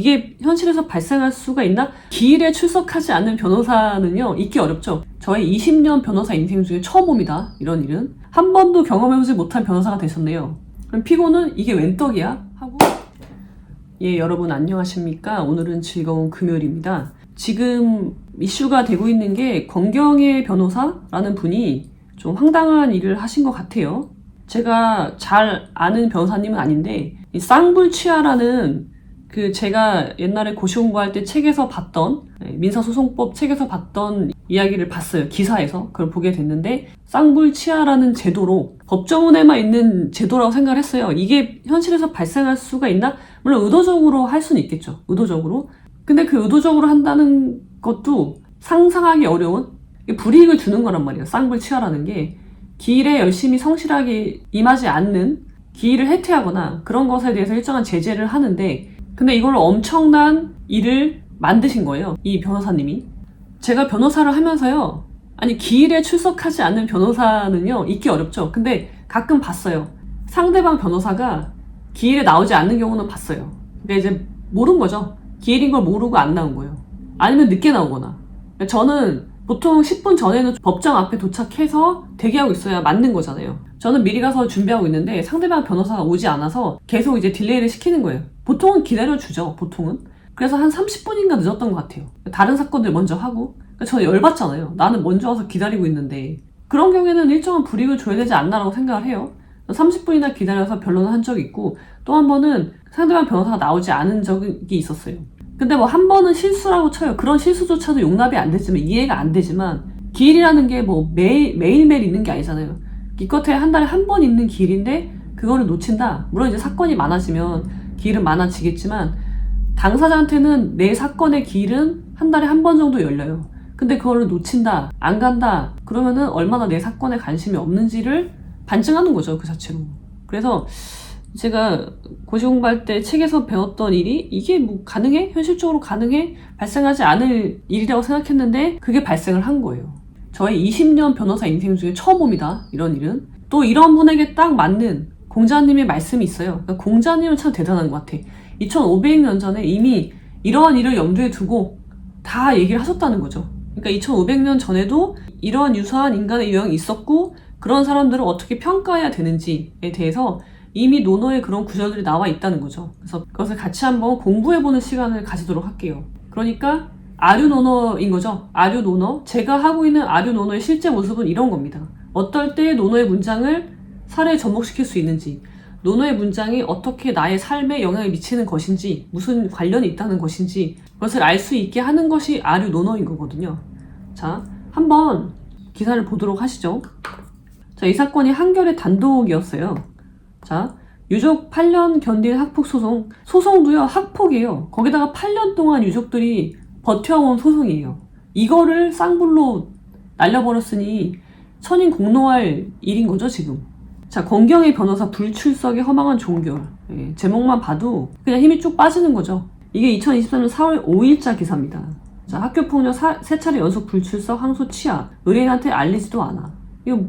이게 현실에서 발생할 수가 있나? 기일에 출석하지 않는 변호사는요, 있기 어렵죠. 저의 20년 변호사 인생 중에 처음 봅니다. 이런 일은. 한 번도 경험해보지 못한 변호사가 되셨네요. 그럼 피고는 이게 웬 떡이야? 하고 예, 여러분 안녕하십니까? 오늘은 즐거운 금요일입니다. 지금 이슈가 되고 있는 게 권경의 변호사라는 분이 좀 황당한 일을 하신 것 같아요. 제가 잘 아는 변호사님은 아닌데 이 쌍불취하라는 그 제가 옛날에 고시 공부할 때 책에서 봤던 민사소송법 책에서 봤던 이야기를 봤어요. 기사에서 그걸 보게 됐는데 쌍불취하라는 제도로 법조문에만 있는 제도라고 생각을 했어요. 이게 현실에서 발생할 수가 있나? 물론 의도적으로 할 수는 있겠죠. 의도적으로. 근데 그 의도적으로 한다는 것도 상상하기 어려운 불이익을 주는 거란 말이에요. 쌍불취하라는 게 기일에 열심히 성실하게 임하지 않는 기일을 해태하거나 그런 것에 대해서 일정한 제재를 하는데 근데 이걸로 엄청난 일을 만드신 거예요. 이 변호사님이. 제가 변호사를 하면서요. 아니 기일에 출석하지 않는 변호사는요. 있기 어렵죠. 근데 가끔 봤어요. 상대방 변호사가 기일에 나오지 않는 경우는 봤어요. 근데 이제 모른 거죠. 기일인 걸 모르고 안 나온 거예요. 아니면 늦게 나오거나. 저는 보통 10분 전에는 법정 앞에 도착해서 대기하고 있어야 맞는 거잖아요. 저는 미리 가서 준비하고 있는데 상대방 변호사가 오지 않아서 계속 이제 딜레이를 시키는 거예요. 보통은 기다려주죠, 보통은. 그래서 한 30분인가 늦었던 것 같아요. 다른 사건들 먼저 하고. 저는 열받잖아요. 나는 먼저 와서 기다리고 있는데. 그런 경우에는 일정한 불이익을 줘야 되지 않나라고 생각을 해요. 30분이나 기다려서 변론을 한 적이 있고 또 한 번은 상대방 변호사가 나오지 않은 적이 있었어요. 근데 뭐 한 번은 실수라고 쳐요. 그런 실수조차도 용납이 안 되지만 이해가 안 되지만 기일이라는 게 뭐 매일매일 있는 게 아니잖아요. 기껏해 한 달에 한 번 있는 기일인데 그거를 놓친다. 물론 이제 사건이 많아지면 기일은 많아지겠지만 당사자한테는 내 사건의 기일은 한 달에 한 번 정도 열려요. 근데 그거를 놓친다, 안 간다 그러면은 얼마나 내 사건에 관심이 없는지를 반증하는 거죠, 그 자체로. 그래서 제가 고시 공부할 때 책에서 배웠던 일이 이게 뭐 가능해? 현실적으로 가능해? 발생하지 않을 일이라고 생각했는데 그게 발생을 한 거예요. 저의 20년 변호사 인생 중에 처음 봅니다. 이런 일은. 또 이런 분에게 딱 맞는 공자님의 말씀이 있어요. 그러니까 공자님은 참 대단한 것 같아. 2500년 전에 이미 이러한 일을 염두에 두고 다 얘기를 하셨다는 거죠. 그러니까 2500년 전에도 이러한 유사한 인간의 유형이 있었고 그런 사람들을 어떻게 평가해야 되는지에 대해서 이미 논어에 그런 구절들이 나와 있다는 거죠. 그래서 그것을 같이 한번 공부해보는 시간을 가지도록 할게요. 그러니까 아류 논어인 거죠. 아류 논어. 제가 하고 있는 아류 논어의 실제 모습은 이런 겁니다. 어떨 때 논어의 문장을 사례에 접목시킬 수 있는지, 논어의 문장이 어떻게 나의 삶에 영향을 미치는 것인지, 무슨 관련이 있다는 것인지 그것을 알 수 있게 하는 것이 아류 논어인 거거든요. 자, 한번 기사를 보도록 하시죠. 자, 이 사건이 한겨레 단독이었어요. 자, 유족 8년 견딘 학폭 소송. 소송도요, 학폭이에요. 거기다가 8년 동안 유족들이 버텨온 소송이에요. 이거를 쌍불로 날려버렸으니 천인 공노할 일인 거죠, 지금. 자, 권경의 변호사 불출석에 허망한 종결. 예, 제목만 봐도 그냥 힘이 쭉 빠지는 거죠. 이게 2023년 4월 5일자 기사입니다. 자, 학교폭력 3차례 연속 불출석 항소 취하. 의뢰인한테 알리지도 않아. 이거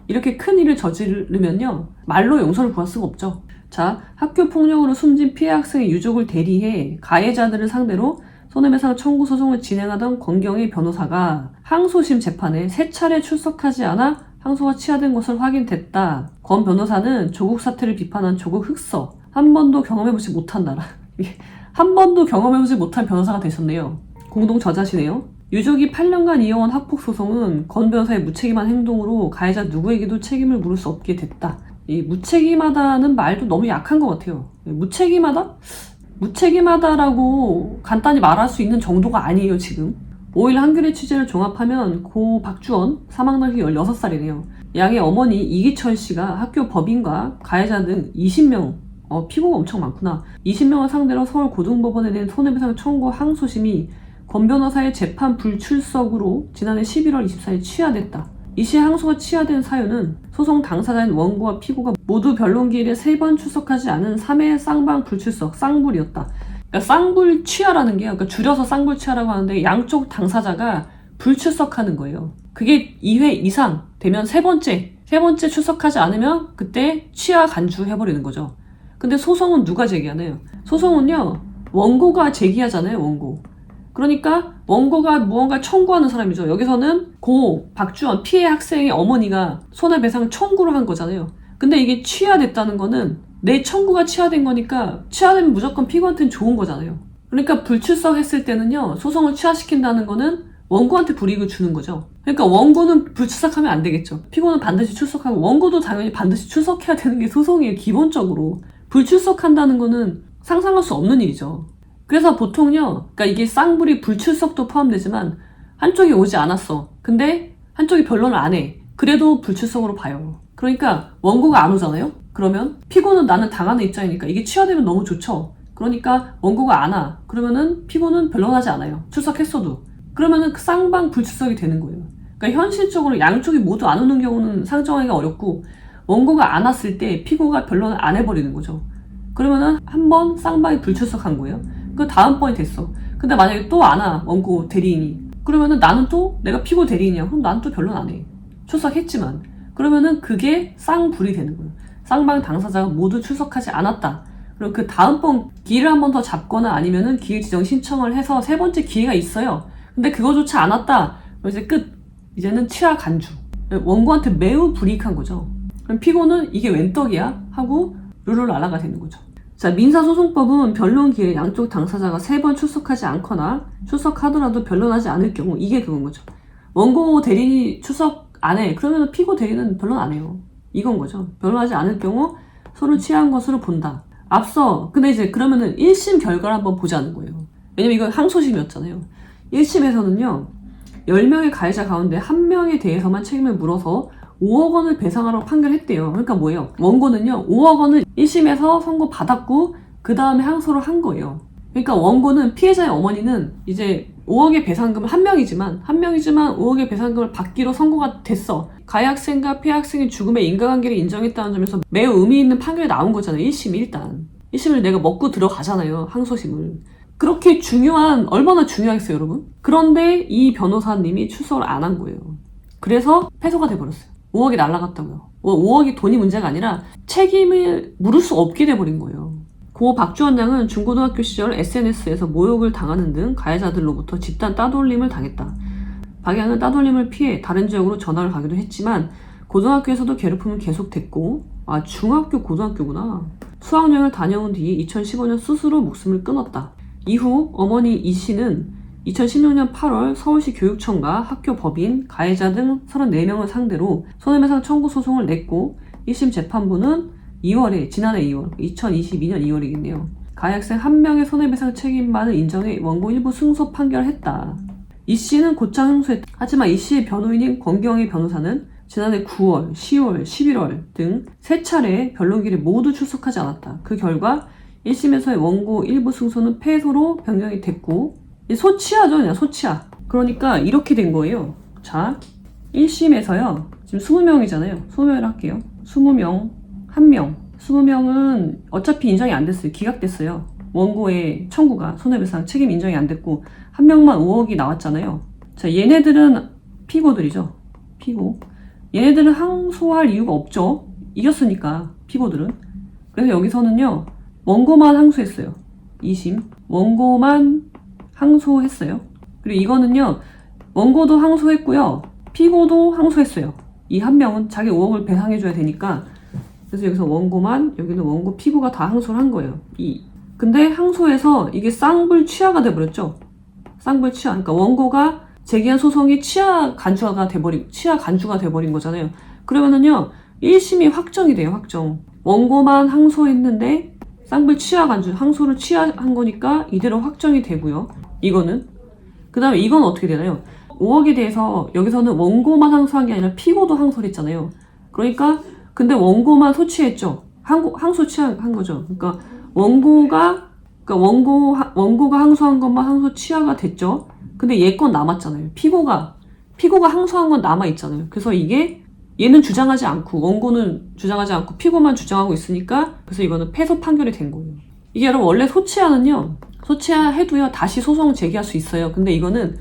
이렇게 큰 일을 저지르면요 말로 용서를 구할 수가 없죠. 자, 학교폭력으로 숨진 피해 학생의 유족을 대리해 가해자들을 상대로 손해배상 청구 소송을 진행하던 권경의 변호사가 항소심 재판에 3차례 출석하지 않아 항소가 취하된 것을 확인됐다. 권 변호사는 조국 사태를 비판한 조국 흑서. 한 번도 경험해보지 못한 나라. 한 번도 경험해보지 못한 변호사가 되셨네요. 공동 저자시네요. 유족이 8년간 이어온 학폭소송은 권 변호사의 무책임한 행동으로 가해자 누구에게도 책임을 물을 수 없게 됐다. 이 무책임하다는 말도 너무 약한 것 같아요. 무책임하다? 무책임하다라고 간단히 말할 수 있는 정도가 아니에요, 지금. 5일 한겨레 취재를 종합하면 고 박주원 사망 당시 16살이네요. 양의 어머니 이기철 씨가 학교 법인과 가해자 등 20명, 피고가 엄청 많구나. 20명을 상대로 서울 고등법원에 낸 손해배상 청구 항소심이 권 변호사의 재판 불출석으로 지난해 11월 24일 취하됐다. 이 시 항소가 취하된 사유는 소송 당사자인 원고와 피고가 모두 변론기일에 3번 출석하지 않은 3회 쌍방 불출석, 쌍불이었다. 그러니까 쌍불 취하라는 게, 그러니까 줄여서 쌍불 취하라고 하는데 양쪽 당사자가 불출석하는 거예요. 그게 2회 이상 되면 세 번째 출석하지 않으면 그때 취하 간주해버리는 거죠. 근데 소송은 누가 제기하나요? 소송은요, 원고가 제기하잖아요, 원고. 그러니까 원고가 무언가 청구하는 사람이죠. 여기서는 고 박주원 피해 학생의 어머니가 손해배상 청구를 한 거잖아요. 근데 이게 취하됐다는 거는 내 청구가 취하된 거니까 취하되면 무조건 피고한테는 좋은 거잖아요. 그러니까 불출석했을 때는요, 소송을 취하시킨다는 거는 원고한테 불이익을 주는 거죠. 그러니까 원고는 불출석하면 안 되겠죠. 피고는 반드시 출석하고 원고도 당연히 반드시 출석해야 되는 게 소송이에요. 기본적으로. 불출석한다는 거는 상상할 수 없는 일이죠. 그래서 보통요, 그러니까 이게 쌍불이 불출석도 포함되지만 한쪽이 오지 않았어. 근데 한쪽이 변론을 안 해. 그래도 불출석으로 봐요. 그러니까 원고가 안 오잖아요? 그러면 피고는 나는 당하는 입장이니까 이게 취하되면 너무 좋죠. 그러니까 원고가 안 와. 그러면은 피고는 변론하지 않아요. 출석했어도. 그러면은 쌍방 불출석이 되는 거예요. 그러니까 현실적으로 양쪽이 모두 안 오는 경우는 상정하기가 어렵고 원고가 안 왔을 때 피고가 변론을 안 해버리는 거죠. 그러면은 한 번 쌍방이 불출석한 거예요. 그 다음번이 됐어. 근데 만약에 또 안 와, 원고 대리인이. 그러면은 나는 또 내가 피고 대리인이야. 그럼 난 또 변론 안 해. 출석했지만. 그러면은 그게 쌍불이 되는 거예요. 쌍방 당사자가 모두 출석하지 않았다. 그리고 그 다음번 기회를 한 번 더 잡거나 아니면은 기회 지정 신청을 해서 세 번째 기회가 있어요. 근데 그거조차 안 왔다. 그럼 이제 끝. 이제는 취하 간주. 원고한테 매우 불이익한 거죠. 그럼 피고는 이게 웬 떡이야? 하고 룰을 날아가 되는 거죠. 자, 민사소송법은 변론 기회에 양쪽 당사자가 3번 출석하지 않거나 출석하더라도 변론하지 않을 경우 이게 그건 거죠. 원고 대리인이 출석 안 해. 그러면 피고 대리는 변론 안 해요. 이건 거죠. 변론하지 않을 경우 서로 취한 것으로 본다. 앞서 근데 이제 그러면은 1심 결과를 한번 보자는 거예요. 왜냐면 이건 항소심이었잖아요. 1심에서는요. 10명의 가해자 가운데 1명에 대해서만 책임을 물어서 5억 원을 배상하라고 판결했대요. 그러니까 뭐예요? 원고는요, 5억 원을 1심에서 선고받았고, 그 다음에 항소를 한 거예요. 그러니까 원고는 피해자의 어머니는 이제 5억의 배상금을 한 명이지만 5억의 배상금을 받기로 선고가 됐어. 가해 학생과 피해 학생의 죽음의 인과관계를 인정했다는 점에서 매우 의미 있는 판결이 나온 거잖아요. 1심이 일단. 1심을 내가 먹고 들어가잖아요. 항소심을. 그렇게 중요한, 얼마나 중요하겠어요, 여러분? 그런데 이 변호사님이 출석을 안 한 거예요. 그래서 패소가 돼버렸어요. 5억이 날라갔다고요. 5억이 돈이 문제가 아니라 책임을 물을 수 없게 돼버린 거예요. 고 박주원 양은 중고등학교 시절 SNS에서 모욕을 당하는 등 가해자들로부터 집단 따돌림을 당했다. 박 양은 따돌림을 피해 다른 지역으로 전학을 가기도 했지만 고등학교에서도 괴롭힘은 계속됐고, 아, 중학교 고등학교구나. 수학여행을 다녀온 뒤 2015년 스스로 목숨을 끊었다. 이후 어머니 이 씨는 2016년 8월 서울시 교육청과 학교 법인, 가해자 등 34명을 상대로 손해배상 청구 소송을 냈고 1심 재판부는 지난해 2월, 2022년 2월이겠네요. 가해 학생 1명의 손해배상 책임만을 인정해 원고 일부 승소 판결했다. 이 씨는 곧장 항소했다. 하지만 이 씨의 변호인인 권경희 변호사는 지난해 9월, 10월, 11월 등 3차례 변론기를 모두 출석하지 않았다. 그 결과 1심에서의 원고 일부 승소는 패소로 변경이 됐고, 소치하죠, 그냥 소치하. 그러니까 이렇게 된 거예요. 자, 1심에서요. 지금 20명이잖아요. 20명을 할게요. 20명, 1명. 20명은 어차피 인정이 안 됐어요. 기각됐어요. 원고의 청구가 손해배상 책임 인정이 안 됐고 1명만 5억이 나왔잖아요. 자, 얘네들은 피고들이죠. 피고. 얘네들은 항소할 이유가 없죠. 이겼으니까, 피고들은. 그래서 여기서는요. 원고만 항소했어요. 2심. 원고만 항소했어요. 그리고 이거는요. 원고도 항소했고요. 피고도 항소했어요. 이 1명은 자기 5억을 배상해줘야 되니까. 그래서 여기서 원고만, 여기는 원고 피고가 다 항소를 한 거예요. 근데 항소해서 이게 쌍불 취하가 돼버렸죠. 쌍불 취하. 그러니까 원고가 제기한 소송이 취하 간주가 돼버린 거잖아요. 그러면은요. 1심이 확정이 돼요. 확정. 원고만 항소했는데 쌍불 취하 간주, 항소를 취하한 거니까 이대로 확정이 되고요. 이거는. 그 다음에 이건 어떻게 되나요? 5억에 대해서 여기서는 원고만 항소한 게 아니라 피고도 항소를 했잖아요. 그러니까 근데 원고만 소취했죠. 항소 취한 거죠. 그러니까 원고가 항소한 것만 항소 취하가 됐죠. 근데 얘 건 남았잖아요. 피고가 항소한 건 남아있잖아요. 그래서 이게 얘는 주장하지 않고 원고는 주장하지 않고 피고만 주장하고 있으니까 그래서 이거는 패소 판결이 된 거예요. 이게 여러분 원래 소치하는요. 소치해도요 다시 소송 제기할 수 있어요. 근데 이거는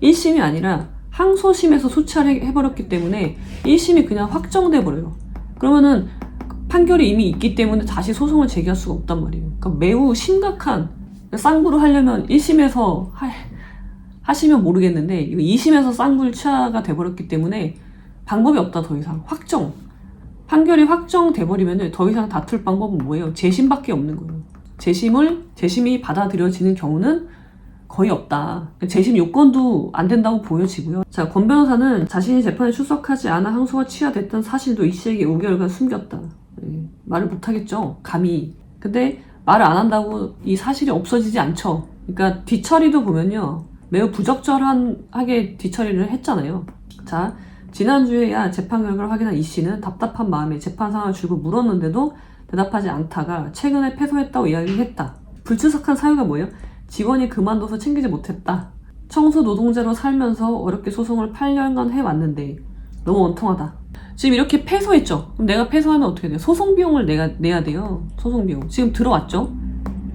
1심이 아니라 항소심에서 소치를 해버렸기 때문에 1심이 그냥 확정돼 버려요. 그러면은 판결이 이미 있기 때문에 다시 소송을 제기할 수가 없단 말이에요. 그러니까 매우 심각한, 쌍부를 하려면 1심에서 하시면 모르겠는데 이거 2심에서 쌍불 취하가 돼버렸기 때문에 방법이 없다. 더 이상 확정, 판결이 확정돼 버리면 더 이상 다툴 방법은 뭐예요? 재심밖에 없는 거예요. 재심이 받아들여지는 경우는 거의 없다. 재심 요건도 안 된다고 보여지고요. 자, 권 변호사는 자신이 재판에 출석하지 않아 항소가 취하됐던 사실도 이 씨에게 5개월간 숨겼다. 말을 못하겠죠, 감히. 근데 말을 안 한다고 이 사실이 없어지지 않죠. 그러니까 뒤처리도 보면요, 매우 부적절하게 뒤처리를 했잖아요. 자, 지난주에야 재판 결과를 확인한 이 씨는 답답한 마음에 재판 상황을 줄곧 물었는데도 대답하지 않다가 최근에 패소했다고 이야기를 했다. 불출석한 사유가 뭐예요? 직원이 그만둬서 챙기지 못했다. 청소 노동자로 살면서 어렵게 소송을 8년간 해왔는데 너무 원통하다. 지금 이렇게 패소했죠? 그럼 내가 패소하면 어떻게 돼요? 소송 비용을 내야 돼요. 소송 비용. 지금 들어왔죠?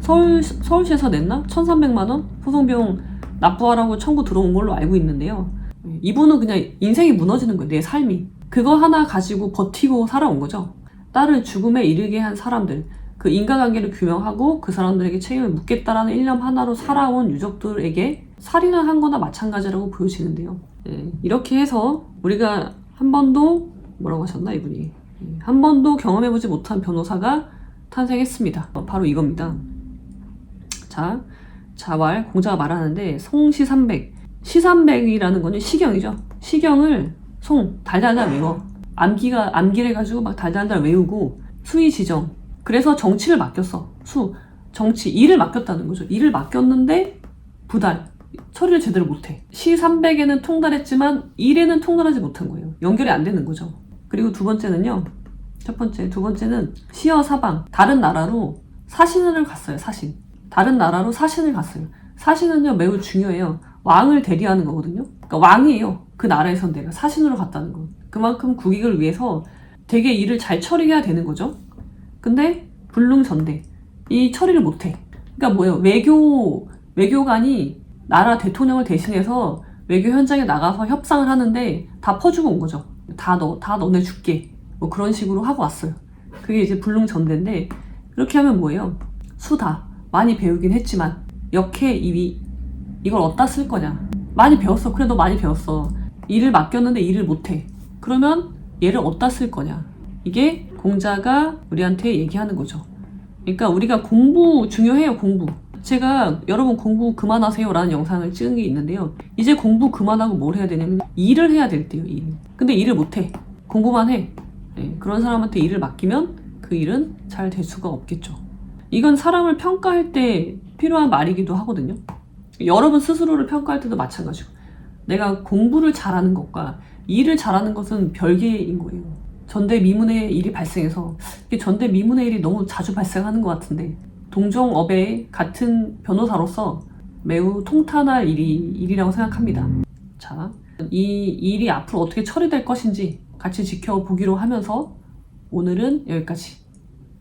서울시에서 냈나? 1,300만원? 소송 비용 납부하라고 청구 들어온 걸로 알고 있는데요. 이분은 그냥 인생이 무너지는 거예요. 내 삶이. 그거 하나 가지고 버티고 살아온 거죠. 딸을 죽음에 이르게 한 사람들, 그 인과관계를 규명하고 그 사람들에게 책임을 묻겠다라는 일념 하나로 살아온 유족들에게 살인을 한 거나 마찬가지라고 보여지는데요. 이렇게 해서 우리가 한 번도, 뭐라고 하셨나 이분이, 한 번도 경험해보지 못한 변호사가 탄생했습니다. 바로 이겁니다. 자, 자왈, 공자가 말하는데 송시삼백, 시삼백이라는 거는 시경이죠. 시경을 달달달 외워. 암기를 해가지고 막 달달달 외우고 수의지정. 그래서 정치를 맡겼어. 정치, 일을 맡겼다는 거죠. 일을 맡겼는데 부달, 처리를 제대로 못해. 시300에는 통달했지만 일에는 통달하지 못한 거예요. 연결이 안 되는 거죠. 그리고 두 번째는 시어 사방, 다른 나라로 사신을 갔어요. 다른 나라로 사신을 갔어요. 사신은요, 매우 중요해요. 왕을 대리하는 거거든요. 그러니까 왕이에요. 그 나라에선 내가 사신으로 갔다는 거. 그만큼 국익을 위해서 되게 일을 잘 처리해야 되는 거죠. 근데 불능전대, 이 처리를 못해. 그러니까 뭐예요? 외교관이 나라 대통령을 대신해서 외교 현장에 나가서 협상을 하는데 다 퍼주고 온 거죠. 다 너네 줄게. 뭐 그런 식으로 하고 왔어요. 그게 이제 불능전대인데, 이렇게 하면 뭐예요? 수다. 많이 배우긴 했지만 역해 2위. 이걸 어디다 쓸 거냐? 많이 배웠어. 그래, 너 많이 배웠어. 일을 맡겼는데 일을 못해. 그러면 얘를 어디다 쓸 거냐? 이게 공자가 우리한테 얘기하는 거죠. 그러니까 우리가 공부 중요해요. 공부. 제가 여러분 공부 그만하세요 라는 영상을 찍은 게 있는데요. 이제 공부 그만하고 뭘 해야 되냐면 일을 해야 될 때요. 일. 근데 일을 못해. 공부만 해. 그런 사람한테 일을 맡기면 그 일은 잘 될 수가 없겠죠. 이건 사람을 평가할 때 필요한 말이기도 하거든요. 여러분 스스로를 평가할 때도 마찬가지고, 내가 공부를 잘하는 것과 일을 잘하는 것은 별개인 거예요. 전대미문의 일이 발생해서, 이게 전대미문의 일이 너무 자주 발생하는 것 같은데, 동종업의 같은 변호사로서 매우 통탄할 일이라고 생각합니다. 자, 이 일이 앞으로 어떻게 처리될 것인지 같이 지켜보기로 하면서 오늘은 여기까지.